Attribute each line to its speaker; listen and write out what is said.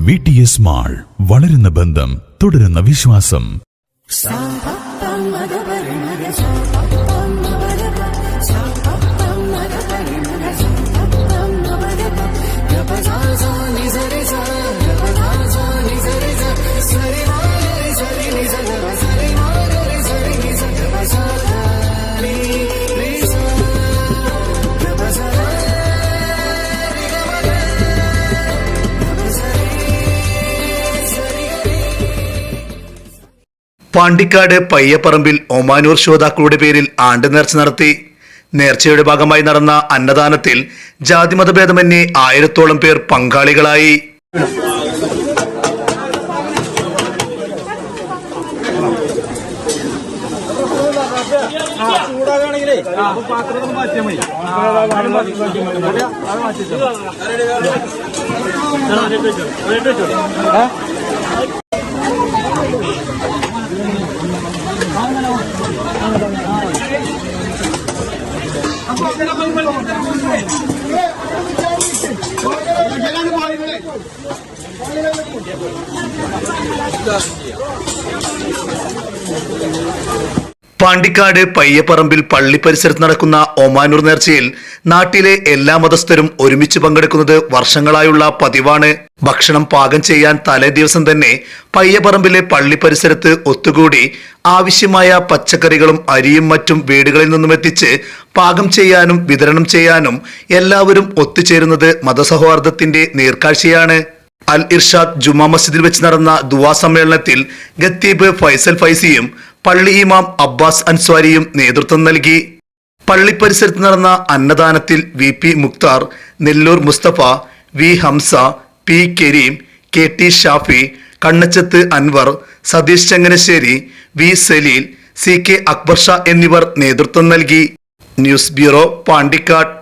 Speaker 1: VTS mall, വളരുന്ന ബന്ധം, തുടരുന്ന വിശ്വാസം.
Speaker 2: പാണ്ടിക്കാട് പയ്യപ്പറമ്പിൽ ഒമാനൂർ ശ്രോതാക്കളുടെ പേരിൽ ആണ്ട് നേർച്ച നടത്തി. നേർച്ചയുടെ ഭാഗമായി നടന്ന അന്നദാനത്തിൽ ജാതിമതഭേദമന്യേ 1000-ഓളം പേർ പങ്കാളികളായി. പാണ്ടിക്കാട് പയ്യപ്പറമ്പിൽ പള്ളി പരിസരത്ത് നടക്കുന്ന ഒമാനൂർ നേർച്ചയിൽ നാട്ടിലെ എല്ലാ മതസ്ഥരും ഒരുമിച്ച് പങ്കെടുക്കുന്നത് വർഷങ്ങളായുള്ള പതിവാണ്. ഭക്ഷണം പാകം ചെയ്യാൻ തലേ ദിവസം തന്നെ പയ്യപ്പറമ്പിലെ പള്ളി പരിസരത്ത് ഒത്തുകൂടി ആവശ്യമായ പച്ചക്കറികളും അരിയും മറ്റും വീടുകളിൽ നിന്നും എത്തിച്ച് പാകം ചെയ്യാനും വിതരണം ചെയ്യാനും എല്ലാവരും ഒത്തുചേരുന്നത് മതസൗഹാർദ്ദത്തിന്റെ നേർക്കാഴ്ചയാണ്. അൽ ഇർഷാദ് ജുമാ മസ്ജിദിൽ വെച്ച് നടന്ന ദുആ സമ്മേളനത്തിൽ ഖത്തീബ് ഫൈസൽ ഫൈസിയും പള്ളി ഇമാം അബ്ബാസ് അൻസ്വാരിയും നേതൃത്വം നൽകി. പള്ളി പരിസരത്ത് നടന്ന അന്നദാനത്തിൽ VP Mukhtar, Nellore Mustafa, V Hamza, P Kareem, KT Shafi, കണ്ണച്ചത്ത് Anwar, Satheesh ചങ്ങനശ്ശേരി, V Saleel, CK Akbar Shah എന്നിവർ നേതൃത്വം നൽകി. News bureau, Pandikkad.